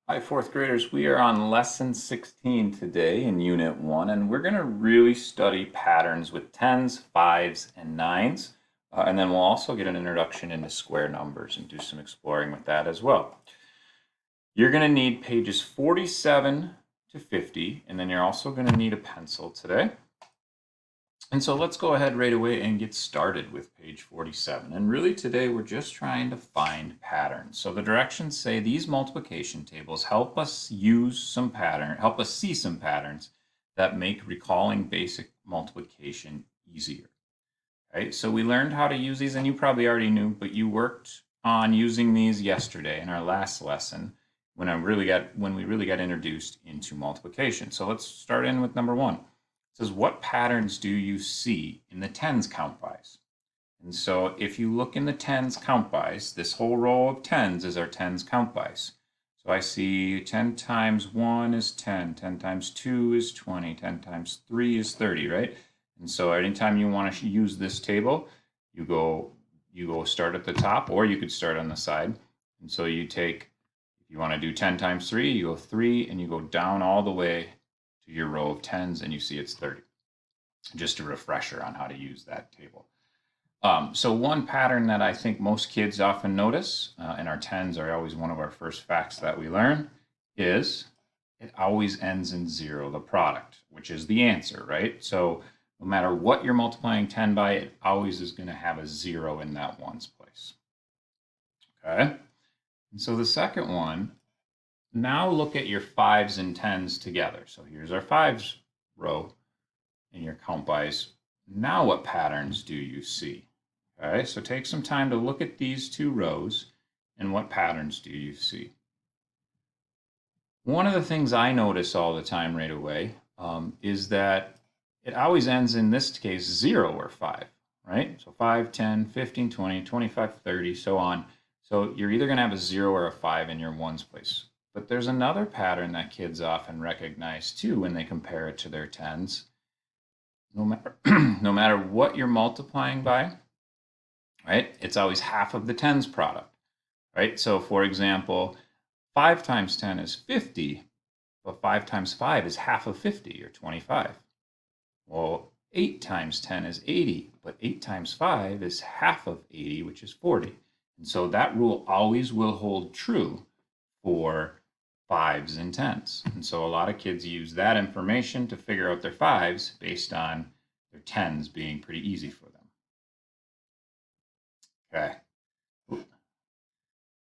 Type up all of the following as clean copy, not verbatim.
Hi, fourth graders. We are on lesson 16 today in unit 1, and we're going to really study patterns with tens, fives, and nines. And then we'll also get an introduction into square numbers and do some exploring with that as well. You're going to need pages 47 to 50, and then you're also going to need a pencil today. And so let's go ahead right away and get started with page 47. And really today we're just trying to find patterns. So the directions say these multiplication tables help us see some patterns that make recalling basic multiplication easier. Right? So we learned how to use these, and you probably already knew, but you worked on using these yesterday in our last lesson when we really got introduced into multiplication. So let's start in with number 1. It says, what patterns do you see in the tens count bys? And so if you look in the tens count bys, this whole row of tens is our tens count bys. So I see 10 times 1 is 10, 10 times 2 is 20, 10 times 3 is 30, right? And so anytime you want to use this table, you go start at the top, or you could start on the side. And so you take, if you want to do 10 times 3, you go 3, and you go down all the way to your row of tens, and you see it's 30. Just a refresher on how to use that table. So one pattern that I think most kids often notice, and our tens are always one of our first facts that we learn, is it always ends in 0, the product, which is the answer, right? So no matter what you're multiplying 10 by, it always is going to have a 0 in that ones place. Okay? And so the second one, now look at your fives and tens together. So here's our fives row in your count bys. Now what patterns do you see? Okay, so take some time to look at these two rows and what patterns do you see? One of the things I notice all the time right away is that it always ends in this case 0 or 5, right? So 5, 10, 15, 20, 25, 30, so on. So you're either going to have a 0 or a 5 in your ones place. But there's another pattern that kids often recognize too when they compare it to their tens. No matter what you're multiplying by, right? It's always half of the tens product, right? So for example, 5 times 10 is 50, but 5 times 5 is half of 50, or 25. Well, 8 times 10 is 80, but 8 times 5 is half of 80, which is 40. And so that rule always will hold true for fives and tens. And so a lot of kids use that information to figure out their fives based on their tens being pretty easy for them. Okay.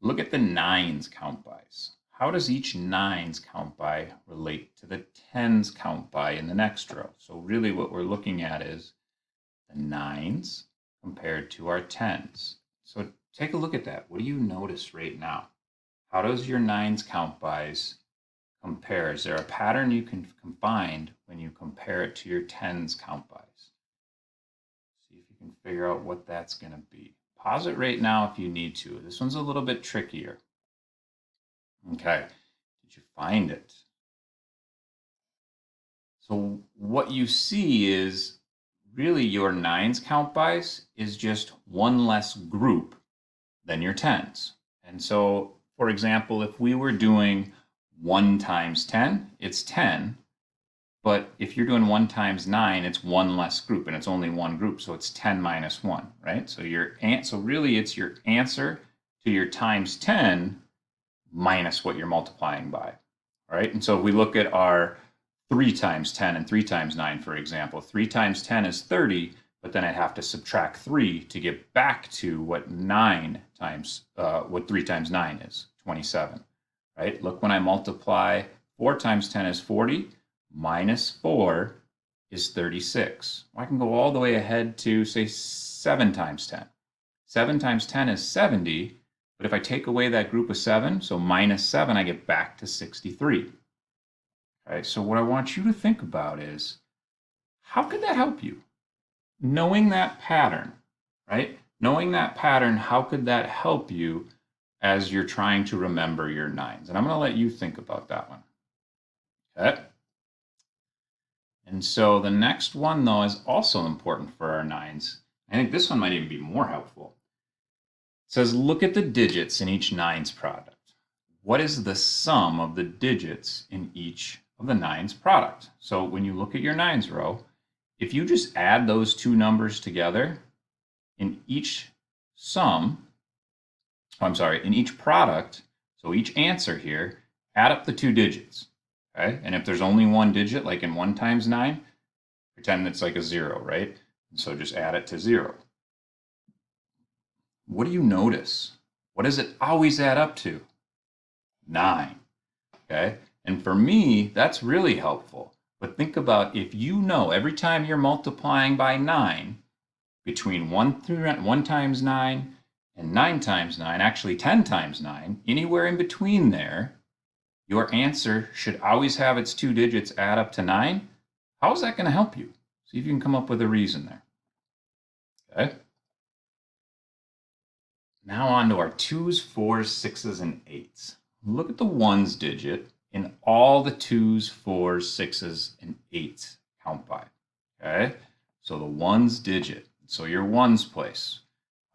Look at the nines count bys. How does each nines count by relate to the tens count by in the next row? So really what we're looking at is the nines compared to our tens. So take a look at that. What do you notice right now? How does your nines count bys compare? Is there a pattern you can find when you compare it to your tens count bys? See if you can figure out what that's going to be. Pause it right now if you need to. This one's a little bit trickier. Okay, did you find it? So what you see is really your nines count bys is just one less group than your tens. And so, for example, if we were doing 1 times 10, it's 10. But if you're doing 1 times 9, it's one less group, and it's only one group, so it's 10 minus 1, right? So really it's your answer to your times 10 minus what you're multiplying by, all right? And so if we look at our 3 times 10 and 3 times 9, for example, 3 times 10 is 30, but then I'd have to subtract 3 to get back to what 3 times 9 is, 27, right? Look, when I multiply 4 times 10 is 40, minus 4 is 36. I can go all the way ahead to, say, 7 times 10. 7 times 10 is 70, but if I take away that group of 7, so minus 7, I get back to 63. Okay, so what I want you to think about is, how could that help you? Knowing that pattern, right? Knowing that pattern, how could that help you as you're trying to remember your nines? And I'm going to let you think about that one. Okay? And so the next one, though, is also important for our nines. I think this one might even be more helpful. It says, look at the digits in each nines product. what is the sum of the digits in each of the nines product? So when you look at your nines row, if you just add those two numbers together in each sum, in each product, so each answer here, add up the two digits, okay? And if there's only one digit, like in 1 times 9, pretend it's like a 0, right? And so just add it to 0. What do you notice? What does it always add up to? 9, okay? And for me, that's really helpful. But think about if you know every time you're multiplying by 9, between 1 times 9 and 9 times 9, actually 10 times 9, anywhere in between there, your answer should always have its two digits add up to 9. How is that going to help you? See if you can come up with a reason there. Okay. Now on to our 2s, 4s, 6s, and 8s. Look at the 1s digit in all the 2s, 4s, 6s, and 8s count by. Okay. So the 1s digit. So your 1s place.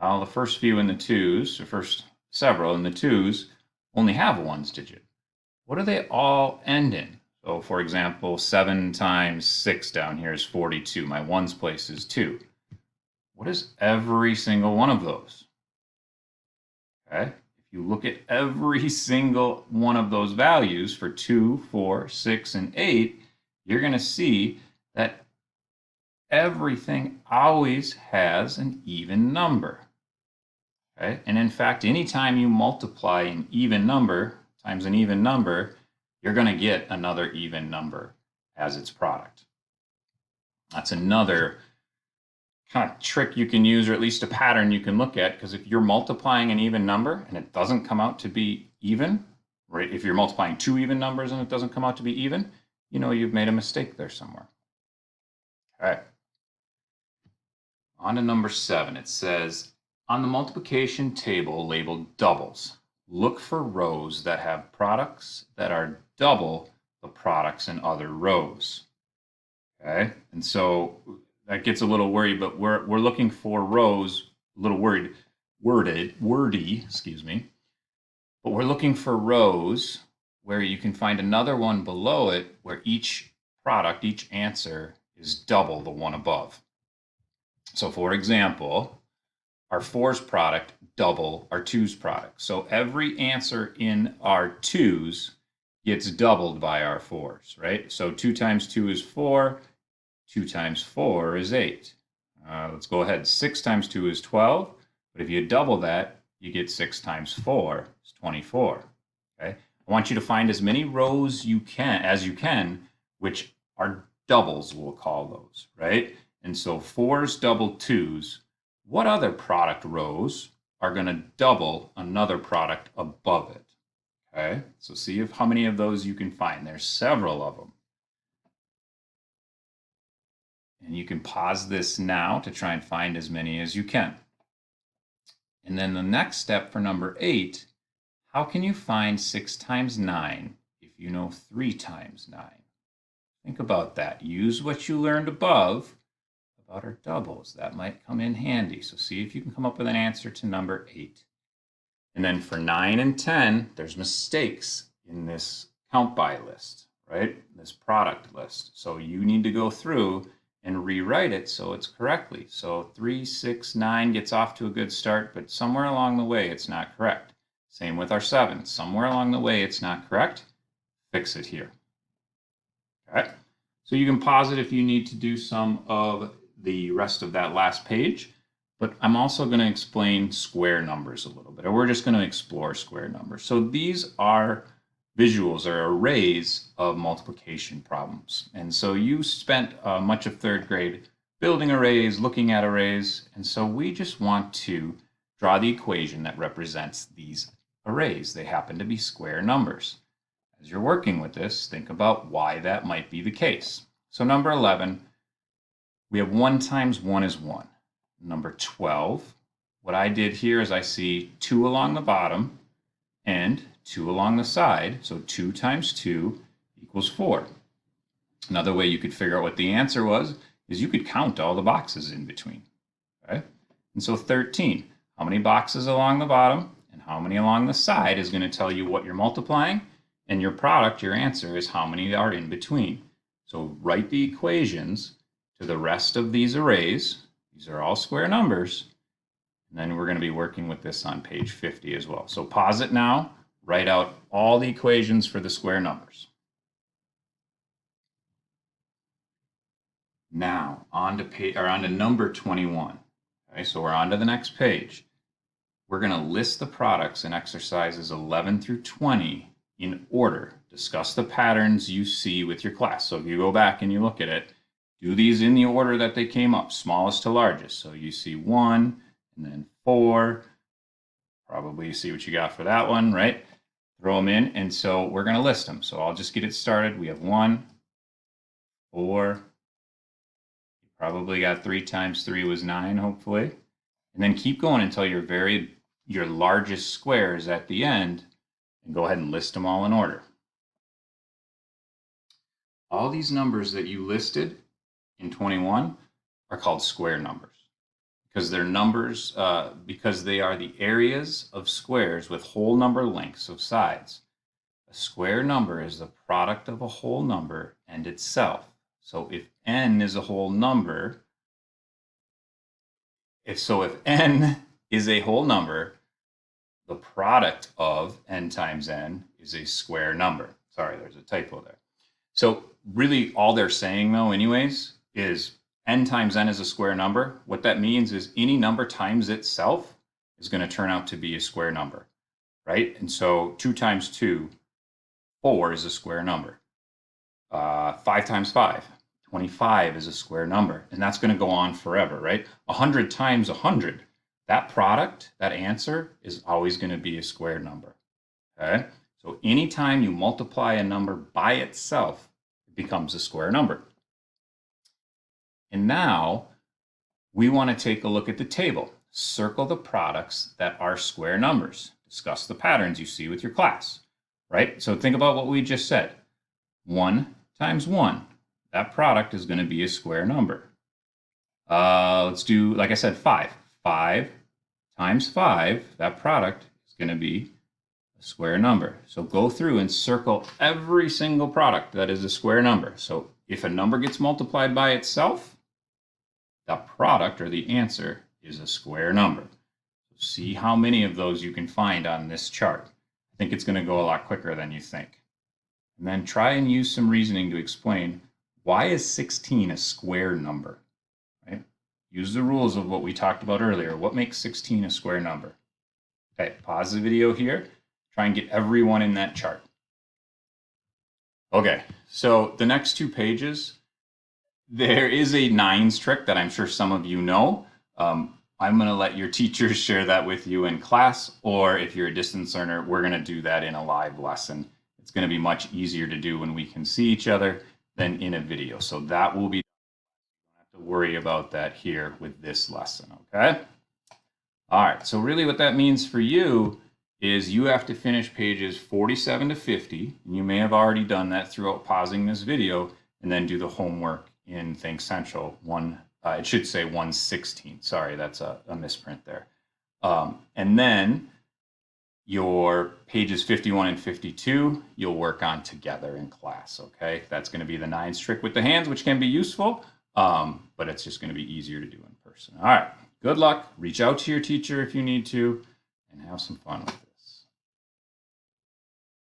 The first few in the 2s, the first several in the 2s, only have a 1s digit. What do they all end in? So for example, 7 times 6 down here is 42. My 1s place is 2. What is every single one of those? Okay, if you look at every single one of those values for 2, 4, 6, and 8, you're going to see that everything always has an even number. Okay, and in fact, anytime you multiply an even number times an even number, you're going to get another even number as its product. That's another kind of trick you can use, or at least a pattern you can look at, because if you're multiplying an even number and it doesn't come out to be even, right? If you're multiplying two even numbers and it doesn't come out to be even, you know you've made a mistake there somewhere. All right. On to number 7. It says, on the multiplication table labeled doubles, look for rows that have products that are double the products in other rows. Okay, and so that gets a little worried, but we're looking for rows, a little wordy, excuse me. But we're looking for rows where you can find another one below it where each product, each answer is double the one above. So for example, our 4's product double our 2's product. So every answer in our 2's gets doubled by our 4's, right? So 2 times 2 is 4. 2 times 4 is 8. Let's go ahead. 6 times 2 is 12. But if you double that, you get 6 times 4 is 24. Okay. I want you to find as many rows as you can, which are doubles, we'll call those, right? And so 4's double 2's. What other product rows are going to double another product above it? Okay. So see how many of those you can find. There's several of them. And you can pause this now to try and find as many as you can. And then the next step for number 8, how can you find 6 times 9 if you know 3 times 9? Think about that. Use what you learned above about our doubles. That might come in handy. So see if you can come up with an answer to number 8. And then for 9 and 10, there's mistakes in this count by list, right? This product list. So you need to go through and rewrite it so it's correctly. So 3, 6, 9 gets off to a good start, but somewhere along the way it's not correct. Same with our 7. Somewhere along the way it's not correct. Fix it here. Okay. So you can pause it if you need to do some of the rest of that last page, but I'm also going to explain square numbers a little bit, or we're just going to explore square numbers. So these are visuals or arrays of multiplication problems. And so you spent much of 3rd grade building arrays, looking at arrays, and so we just want to draw the equation that represents these arrays. They happen to be square numbers. As you're working with this, think about why that might be the case. So number 11, we have 1 times 1 is 1. Number 12, what I did here is I see 2 along the bottom and 2 along the side. So 2 times 2 equals 4. Another way you could figure out what the answer was is you could count all the boxes in between. Okay? And so 13, how many boxes along the bottom and how many along the side is going to tell you what you're multiplying, and your product, your answer, is how many are in between. So write the equations to the rest of these arrays. These are all square numbers. And then we're going to be working with this on page 50 as well. So pause it now, write out all the equations for the square numbers. Now on to number 21. Okay, so we're on to the next page. We're going to list the products in exercises 11 through 20 in order. Discuss the patterns you see with your class. So if you go back and you look at it, do these in the order that they came up, smallest to largest. So you see 1 and then 4. Probably you see what you got for that one, right? Throw them in. And so we're going to list them. So I'll just get it started. We have 1, 4. You probably got 3 times 3 was 9, hopefully. And then keep going until your largest squares at the end, and go ahead and list them all in order. All these numbers that you listed in 21 are called square numbers because they're numbers because they are the areas of squares with whole number lengths of sides. A square number is the product of a whole number and itself. So if n is a whole number, if n is a whole number, the product of n times n is a square number. Sorry, there's a typo there. So really all they're saying though anyways is n times n is a square number. What that means is any number times itself is going to turn out to be a square number, right? And so 2 times 2, 4 is a square number. 5 times 5, 25 is a square number. And that's going to go on forever, right? 100 times 100. That product, that answer, is always going to be a square number, okay? So anytime you multiply a number by itself, it becomes a square number. And now we want to take a look at the table. Circle the products that are square numbers. Discuss the patterns you see with your class, right? So think about what we just said. 1 times 1. That product is going to be a square number. Let's do, like I said, 5. 5 times 5, that product is going to be a square number. So go through and circle every single product that is a square number. So if a number gets multiplied by itself, the product or the answer is a square number. So see how many of those you can find on this chart. I think it's going to go a lot quicker than you think. And then try and use some reasoning to explain why is 16 a square number, right? Use the rules of what we talked about earlier. What makes 16 a square number? Okay, pause the video here. Try and get everyone in that chart. Okay, so the next 2 pages, there is a nines trick that I'm sure some of you know. I'm going to let your teachers share that with you in class, or if you're a distance learner, we're going to do that in a live lesson. It's going to be much easier to do when we can see each other than in a video. So that will be, you don't have to worry about that here with this lesson, okay? All right, so really what that means for you is you have to finish pages 47 to 50. And you may have already done that throughout pausing this video, and then do the homework in Think Central. It should say 116. Sorry, that's a misprint there. And then your pages 51 and 52, you'll work on together in class, okay? That's going to be the nines trick with the hands, which can be useful, but it's just going to be easier to do in person. All right, good luck. Reach out to your teacher if you need to, and have some fun with it.